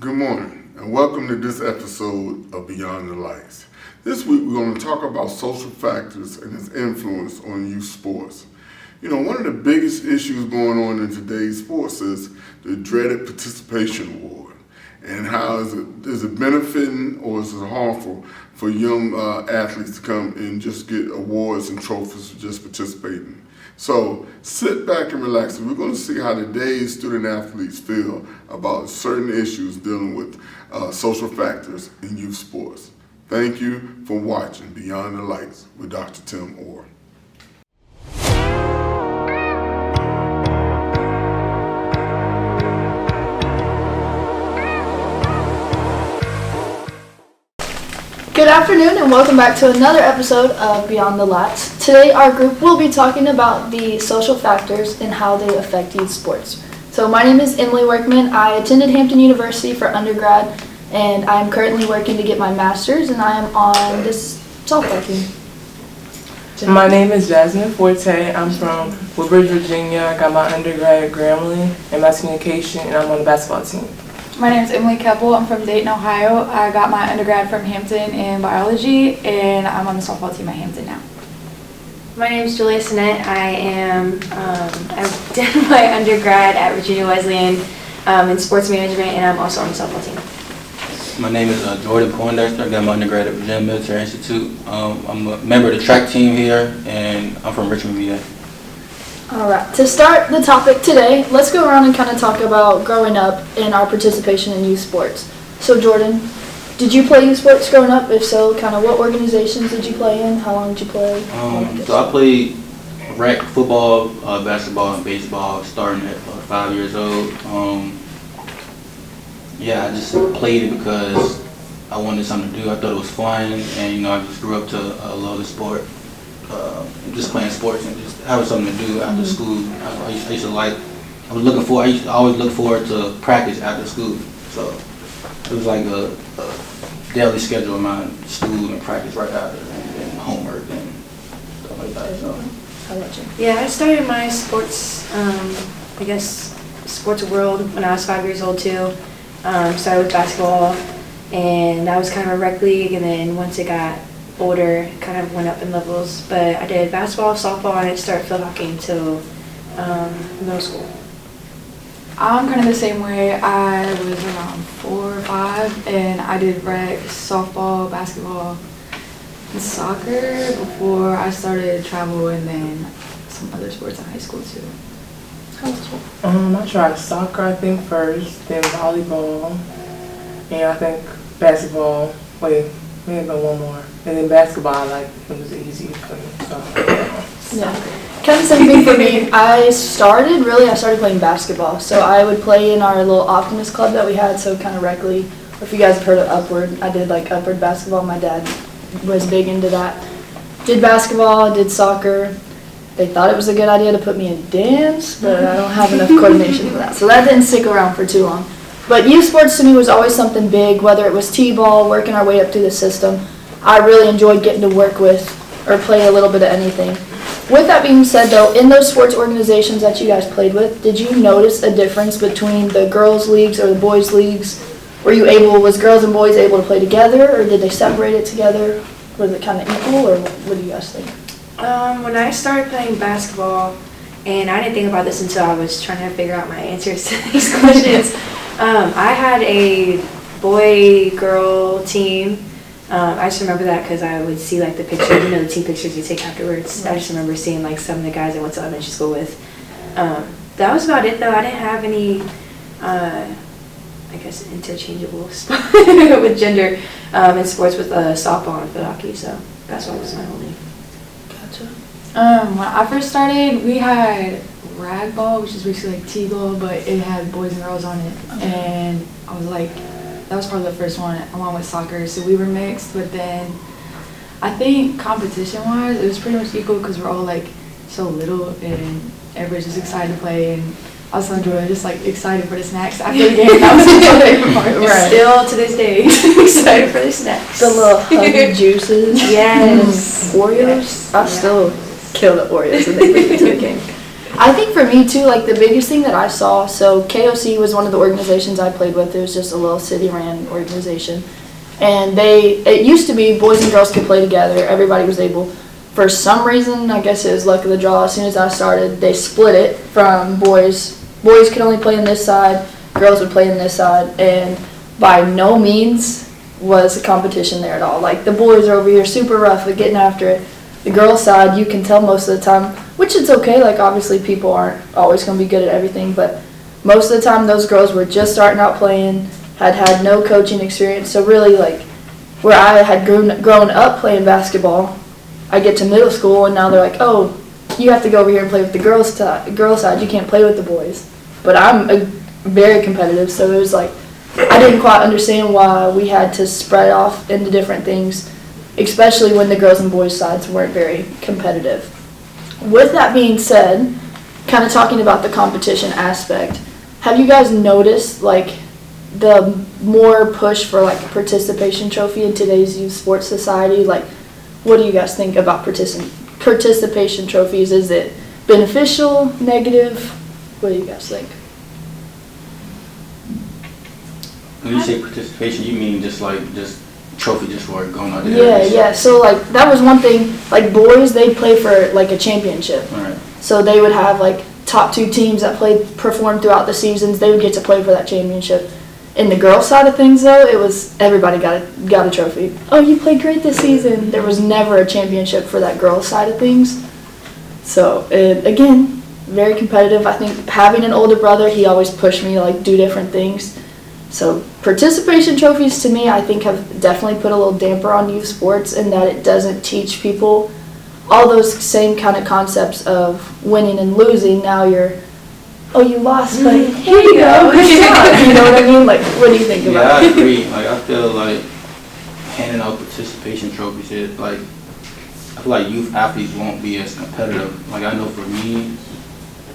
Good morning, and welcome to this episode of Beyond the Lights. This week we're going to talk about social factors and its influence on youth sports. One of the biggest issues going on in today's sports is the dreaded participation award. And how is it benefiting or is it harmful for young athletes to come and just get awards and trophies for just participating? So sit back and relax. We're going to see how today's student athletes feel about certain issues dealing with social factors in youth sports. Thank you for watching Beyond the Lights with Dr. Tim Orr. Good afternoon and welcome back to another episode of Beyond the Lights. Today our group will be talking about the social factors and how they affect youth sports. So my name is Emily Workman. I attended Hampton University for undergrad and I'm currently working to get my master's and I am on this softball team. My name is Jasmine Forte. I'm from Woodbridge, Virginia. I got my undergrad at Grambling in mass communication and I'm on the basketball team. My name is Emily Keppel. I'm from Dayton, Ohio. I got my undergrad from Hampton in biology, and I'm on the softball team at Hampton now. My name is Julia Sinet. I did my undergrad at Virginia Wesleyan in sports management, and I'm also on the softball team. My name is Jordan Poindexter. I got my undergrad at Virginia Military Institute. I'm a member of the track team here, and I'm from Richmond, VA. Alright, to start the topic today, let's go around and kind of talk about growing up and our participation in youth sports. So Jordan, did you play youth sports growing up? If so, kind of what organizations did you play in? How long did you play? So I played rec, football, basketball, and baseball starting at 5 years old. I just played it because I wanted something to do. I thought it was fun, and I just grew up to love the sport. Just playing sports and just having something to do after school. I used to like. I always look forward to practice after school. So it was like a daily schedule of mine: school and practice right after, and homework and stuff like that. So. How about you? Yeah, I started my sports, sports world when I was 5 years old too. Started with basketball, and that was kind of a rec league. And then once it got older, kind of went up in levels, but I did basketball, softball, and I didn't start field hockey until middle school. I'm kind of the same way. I was around 4 or 5, and I did rec, softball, basketball, and soccer before I started travel, and then some other sports in high school too. How about you? I tried soccer, I think, first, then volleyball, and I think basketball. Maybe one more. And then basketball, it was easy for me. So, Yeah, kind of the same thing for me. I started playing basketball. So I would play in our little Optimist club that we had, so kind of rec league. Or if you guys have heard of Upward, I did Upward basketball. My dad was big into that. Did basketball, did soccer. They thought it was a good idea to put me in dance, but I don't have enough coordination for that. So that didn't stick around for too long. But youth sports to me was always something big, whether it was t-ball, working our way up through the system. I really enjoyed getting to work with or play a little bit of anything. With that being said, though, in those sports organizations that you guys played with, did you notice a difference between the girls' leagues or the boys' leagues? Was girls and boys able to play together, or did they separate it together? Was it kind of equal, or what do you guys think? When I started playing basketball, and I didn't think about this until I was trying to figure out my answers to these questions. I had a boy-girl team. I just remember that because I would see the pictures, the team pictures you take afterwards. I just remember seeing some of the guys I went to elementary school with. That was about it though. I didn't have any, interchangeable with gender in sports with softball and field hockey. So basketball was my only. Gotcha. When I first started, we had rag ball, which is basically t-ball, but it had boys and girls on it. And I was that was probably the first one along with soccer. So we were mixed, but then I think competition-wise, it was pretty much equal because we're all so little and everybody's just excited to play. And I was enjoying just excited for the snacks after the game. That was my favorite part. Right. Still to this day, excited for the snacks. The little honey juices. Yes. Oreos. I still kill the Oreos and they bring it to the game. I think for me too, like the biggest thing that I saw, so KOC was one of the organizations I played with. It was just a little city-ran organization. And it used to be boys and girls could play together. Everybody was able. For some reason, I guess it was luck of the draw, as soon as I started, they split it from boys. Boys could only play on this side, girls would play on this side, and by no means was a competition there at all. Like, the boys are over here super rough at getting after it. The girls' side, you can tell most of the time, which it's okay, like obviously people aren't always going to be good at everything, but most of the time those girls were just starting out playing, had no coaching experience. So really, like, where I had grown up playing basketball, I get to middle school and now they're like, oh, you have to go over here and play with the girls' side, you can't play with the boys. But I'm very competitive, so it was like, I didn't quite understand why we had to spread off into different things, especially when the girls and boys sides weren't very competitive. With that being said, kind of talking about the competition aspect, have you guys noticed like the more push for like a participation trophy in today's youth sports society? Like, what do you guys think about participation trophies? Is it beneficial, negative? What do you guys think? When you say participation, you mean just trophy just for going out there? Yeah. So like that was one thing. Like boys, they play for like a championship. All right. So they would have like top 2 teams that performed throughout the seasons. They would get to play for that championship. In the girls' side of things, though, it was everybody got a trophy. Oh, you played great this season. There was never a championship for that girls' side of things. So again, very competitive. I think having an older brother, he always pushed me to like do different things. So participation trophies to me, I think have definitely put a little damper on youth sports in that it doesn't teach people all those same kind of concepts of winning and losing. Now you lost, but here you go, good job. You know what I mean? Like, what do you think about Yeah, I it? agree. Like, I feel like handing out participation trophies, I feel like youth athletes won't be as competitive. Like, I know for me,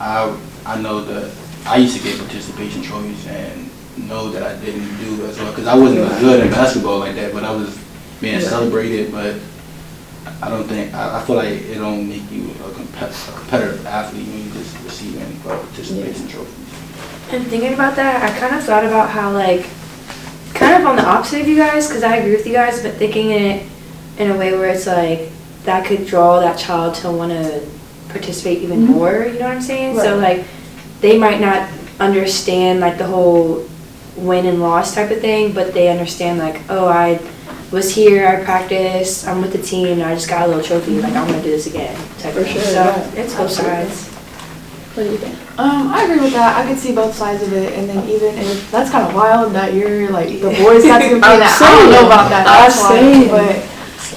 I know that I used to get participation trophies and know that I didn't do as well because I wasn't as good in basketball like that, but I was being celebrated. But I feel like it don't make you a competitive athlete when you just receiving participation trophies. And thinking about that, I kind of thought about how, like, kind of on the opposite of you guys, because I agree with you guys, but thinking it in a way where it's like that could draw that child to want to participate even more, you know what I'm saying? Right. So, like, they might not understand, like, the whole win and loss type of thing, but they understand, like, oh, I was here, I practiced, I'm with the team, and I just got a little trophy, like, I'm going to do this again type For of thing. sure, So, right. it's both sides. What do you think? I agree with that. I could see both sides of it, and then even if that's kind of wild that you're like the boys got to compete. I don't know about that. That's wild. But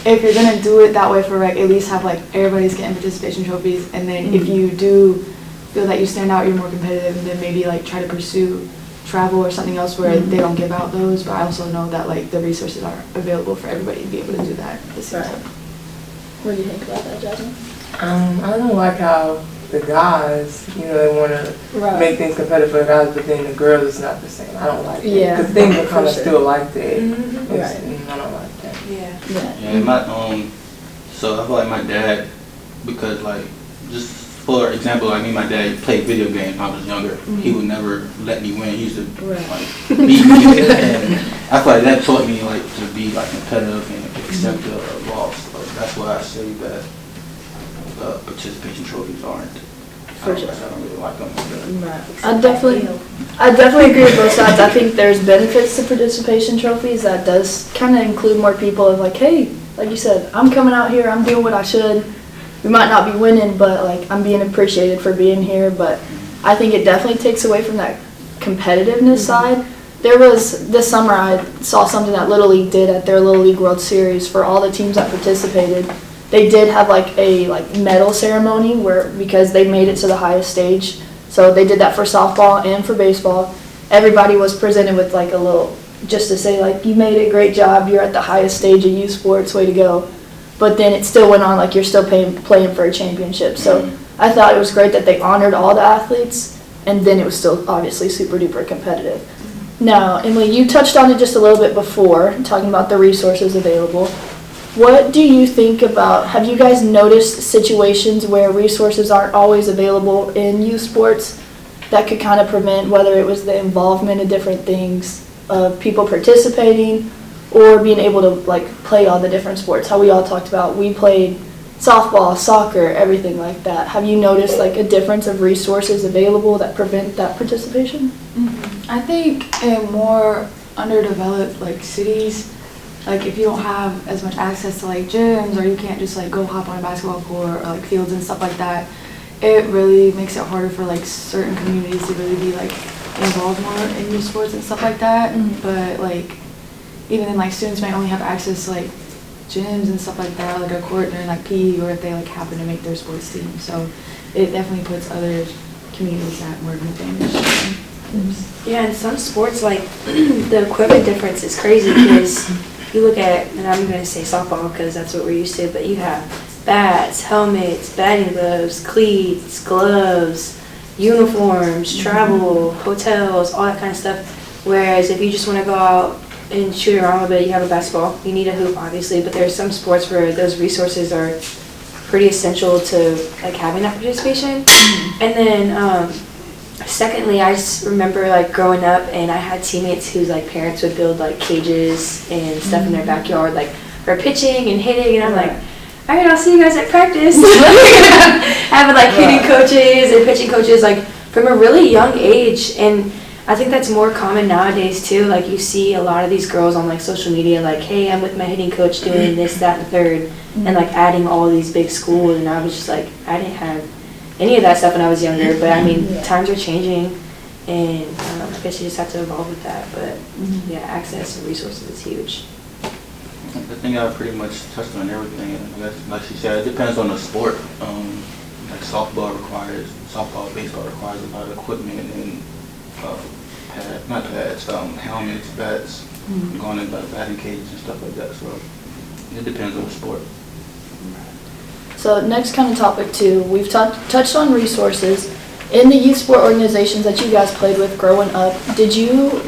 if you're gonna do it that way for rec, at least have like everybody's getting participation trophies, and then if you do feel that you stand out, you're more competitive, and then maybe like try to pursue travel or something else where they don't give out those. But I also know that like the resources are available for everybody to be able to do that at the same time. What do you think about that, Jasmine? I don't like how the guys, they want to make things competitive for the guys, but then the girls it's not the same. I don't like that. Yeah, because things are kind of sure. still like that. Right. I don't like that. Yeah. Yeah, so I feel like my dad, because like, just for example, like me and my dad played video games when I was younger. He would never let me win. He used to like beat me, and I feel like that taught me like to be like competitive and accept the loss. So that's why I say that participation trophies aren't. For sure. I don't really like them. Right. I definitely agree with both sides. I think there's benefits to participation trophies. That does kind of include more people of like, hey, like you said, I'm coming out here, I'm doing what I should. We might not be winning, but like I'm being appreciated for being here. But I think it definitely takes away from that competitiveness side. There was, this summer I saw something that Little League did at their Little League World Series for all the teams that participated. They did have like a medal ceremony because they made it to the highest stage. So they did that for softball and for baseball. Everybody was presented with like a little, just to say like, you made it, great job, you're at the highest stage of youth sports, way to go. But then it still went on like you're still playing for a championship. So I thought it was great that they honored all the athletes, and then it was still obviously super duper competitive. Now, Emily, you touched on it just a little bit before, talking about the resources available. What do you think about, have you guys noticed situations where resources aren't always available in youth sports that could kind of prevent, whether it was the involvement of different things, of people participating, or being able to like play all the different sports? How we all talked about, we played softball, soccer, everything like that. Have you noticed like a difference of resources available that prevent that participation? I think in more underdeveloped like cities, like if you don't have as much access to like gyms, or you can't just like go hop on a basketball court or like fields and stuff like that, it really makes it harder for like certain communities to really be like involved more in youth sports and stuff like that. But like even then, like students might only have access to like gyms and stuff like that, like a court during like PE, or if they like happen to make their sports team. So it definitely puts other communities at more of an advantage. Yeah, in some sports, like the equipment difference is crazy because you look at, and I'm going to say softball because that's what we're used to, but you have bats, helmets, batting gloves, cleats, gloves, uniforms, travel, hotels, all that kind of stuff. Whereas if you just want to go out and shoot around a bit, you have a basketball, you need a hoop obviously, but there are some sports where those resources are pretty essential to like having that participation. And then secondly, I just remember like growing up and I had teammates whose like parents would build like cages and stuff in their backyard like for pitching and hitting, and I'm like, all right, I'll see you guys at practice. Having like hitting coaches and pitching coaches like from a really young age. And I think that's more common nowadays too. Like you see a lot of these girls on like social media like, hey, I'm with my hitting coach doing this, that, and the third, and like adding all these big schools. And I was just like, I didn't have any of that stuff when I was younger, but I mean, times are changing, and I guess you just have to evolve with that. But yeah, access and resources is huge. I think I pretty much touched on everything. And like she said, it depends on the sport. Like softball, baseball requires a lot of equipment and helmets, bats, going in batting cages and stuff like that. So it depends on the sport. So next kind of topic too, we've touched on resources. In the youth sport organizations that you guys played with growing up,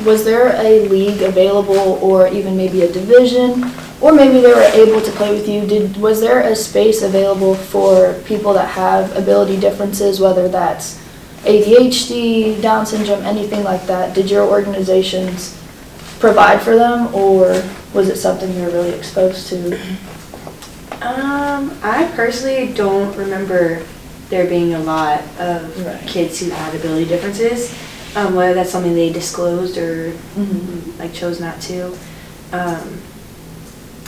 was there a league available, or even maybe a division, or maybe they were able to play with you? Was there a space available for people that have ability differences, whether that's ADHD, Down syndrome, anything like that? Did your organizations provide for them, or was it something you were really exposed to? I personally don't remember there being a lot of kids who had ability differences, whether that's something they disclosed or like chose not to.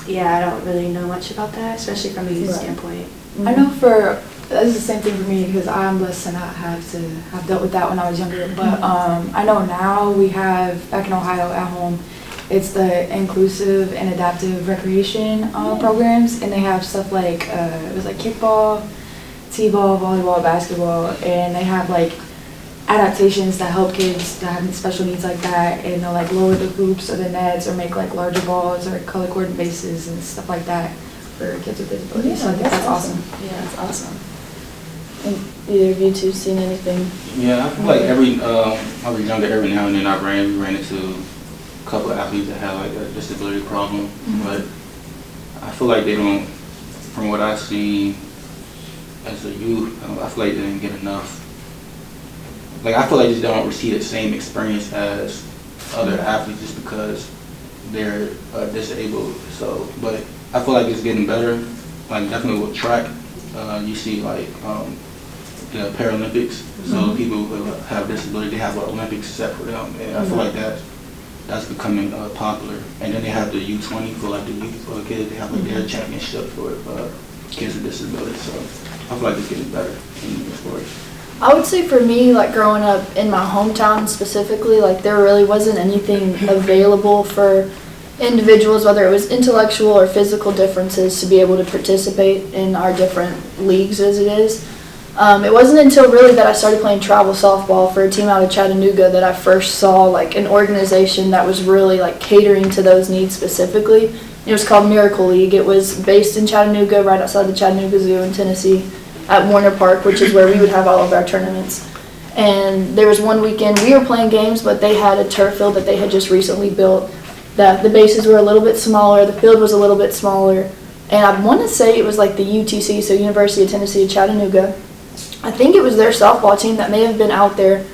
Yeah, I don't really know much about that, especially from a youth standpoint. I know that's the same thing for me because I'm blessed to not have dealt with that when I was younger. But I know now we have, back in Ohio at home, it's the inclusive and adaptive recreation programs, and they have stuff like it was like kickball, t-ball, volleyball, basketball, and they have like adaptations that help kids that have special needs like that, and they'll like lower the hoops or the nets or make like larger balls or color coordinated bases and stuff like that for kids with disabilities. Yeah, So I think that's awesome. Yeah, that's awesome. And either of you two seen anything? Yeah, I feel like I was younger, every now and then I ran into a couple of athletes that had like a disability problem, but I feel like they don't, from what I've seen as a youth, I feel like they didn't get enough. Like I feel like they don't receive the same experience as other athletes just because they're disabled. So, but I feel like it's getting better. Like definitely with track, you see like the Paralympics. So people who have disability, they have an Olympics set for them, and I feel like that's becoming popular. And then they have the U20 for like the youth kids. They have like their championship for kids with disabilities. So I feel like it's getting better in the sport. I would say for me, like growing up in my hometown specifically, like there really wasn't anything available for individuals, whether it was intellectual or physical differences, to be able to participate in our different leagues as it is. It wasn't until really that I started playing travel softball for a team out of Chattanooga that I first saw like an organization that was really like catering to those needs specifically. It was called Miracle League. It was based in Chattanooga, right outside the Chattanooga Zoo in Tennessee, at Warner Park, which is where we would have all of our tournaments. And there was one weekend we were playing games, but they had a turf field that they had just recently built. That the bases were a little bit smaller, the field was a little bit smaller, and I want to say it was like the UTC, so University of Tennessee Chattanooga. I think it was their softball team that may have been out there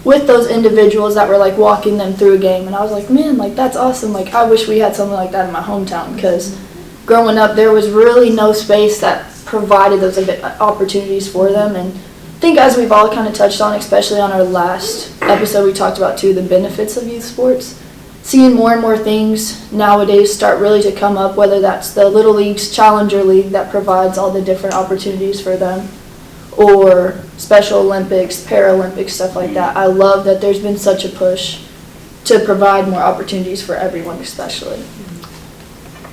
with those individuals that were like walking them through a game, and I was like, man, like that's awesome. Like I wish we had something like that in my hometown, because growing up there was really no space that provided those opportunities for them. And I think as we've all kind of touched on, especially on our last episode, we talked about too the benefits of youth sports. Seeing more and more things nowadays start really to come up, whether that's the Little League's Challenger League that provides all the different opportunities for them, or Special Olympics, Paralympics, stuff like that. I love that there's been such a push to provide more opportunities for everyone, especially.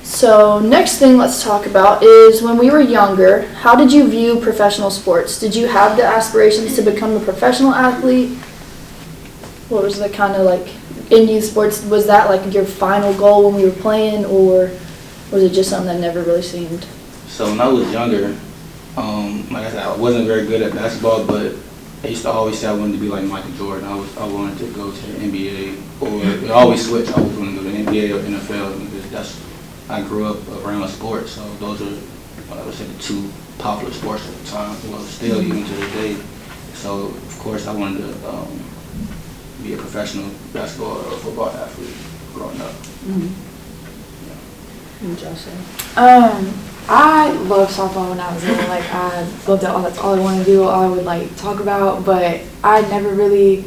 So next thing let's talk about is when we were younger, how did you view professional sports? Did you have the aspirations to become a professional athlete? What was the kind of like in youth sports, was that like your final goal when we were playing, or was it just something that never really seemed? So when I was younger, like I said, I wasn't very good at basketball, but I used to always say I wanted to be like Michael Jordan. I wanted to go to the NBA, or I always switch. I always wanted to go to the NBA or NFL, because I grew up around sports. So those are, I would say, the two popular sports at the time. Well, still even to this day. So of course I wanted to be a professional basketball or football athlete growing up. I loved softball when I was little. Like I loved it. That's all I wanted to do. All I would like talk about. But I never really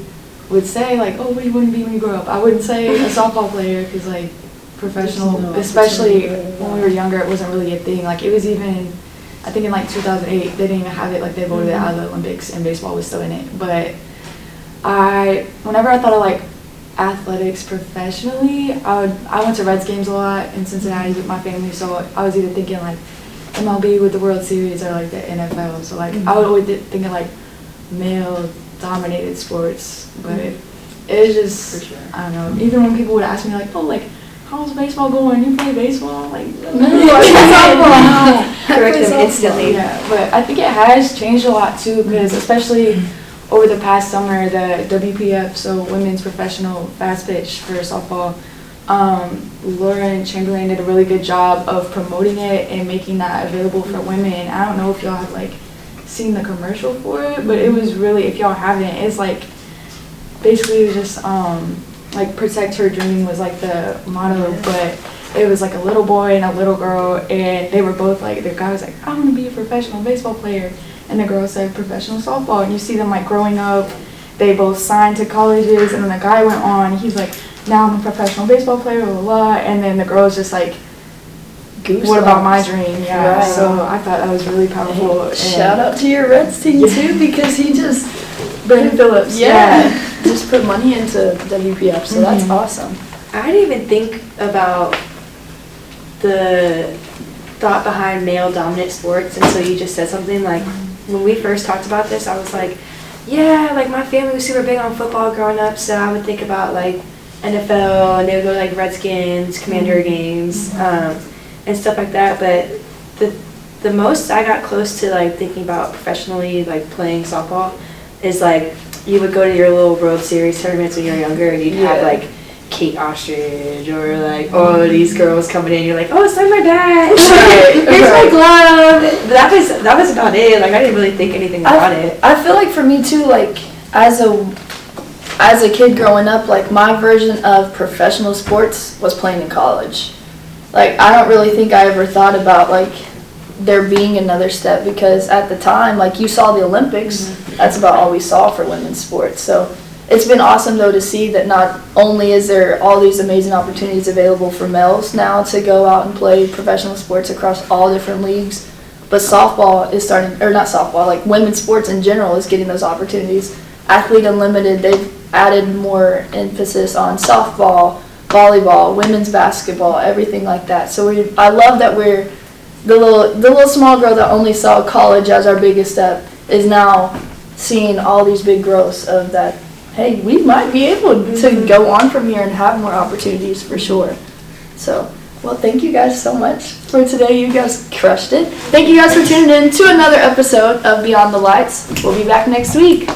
would say like, oh, what do you want to be when you grow up? I wouldn't say a softball player, because like professional, especially when we were younger, it wasn't really a thing. Like it was even, I think in like 2008, they didn't even have it. Like they voted it out of the Olympics, and baseball was still in it. But whenever I thought of like athletics professionally, I went to Reds games a lot in Cincinnati with my family, so I was either thinking like MLB with the World Series or like the NFL. So like I would always think of like male dominated sports, but it was just, for sure. I don't know, even when people would ask me like, oh, like how's baseball going? You play baseball? Like no, I Correct them instantly. Yeah, but I think it has changed a lot too, because especially over the past summer, the WPF, so Women's Professional Fast Pitch for softball, Lauren Chamberlain did a really good job of promoting it and making that available for women. I don't know if y'all have like seen the commercial for it, but it was really, if y'all haven't, it's like basically just like protect her dream was like the motto, but it was like a little boy and a little girl, and they were both like, the guy was like, I want to be a professional baseball player, and the girl said professional softball, and you see them like growing up, they both signed to colleges, and then the guy went on, he's like, now I'm a professional baseball player, blah, blah, blah, and then the girl's just like, what about my dream? Yeah, right. So I thought that was really powerful. Shout out to your Reds team too, because he just, Brandon Phillips, just put money into WPF, so that's awesome. I didn't even think about the thought behind male dominant sports until you just said something. Like when we first talked about this, I was like, yeah, like my family was super big on football growing up, so I would think about like NFL, and they would go to like Redskins, Commander games, and stuff like that. But the most I got close to like thinking about professionally like playing softball is like you would go to your little World Series tournaments when you were younger, and you'd have like Kate Ostrich or like, oh, these girls coming in, you're like, oh, it's like my dad. Here's my glove. But that was about it. Like I didn't really think anything about it. I feel like for me too, like as a kid growing up, like my version of professional sports was playing in college. Like I don't really think I ever thought about like there being another step, because at the time, like you saw the Olympics, that's about all we saw for women's sports. So it's been awesome though to see that not only is there all these amazing opportunities available for males now to go out and play professional sports across all different leagues, but softball is starting, or not softball, like women's sports in general is getting those opportunities. Athlete Unlimited, they've added more emphasis on softball, volleyball, women's basketball, everything like that. So I love that we're the little small girl that only saw college as our biggest step is now seeing all these big growths of that. Hey, we might be able to go on from here and have more opportunities for sure. So, well, thank you guys so much for today. You guys crushed it. Thank you guys for tuning in to another episode of Beyond the Lights. We'll be back next week.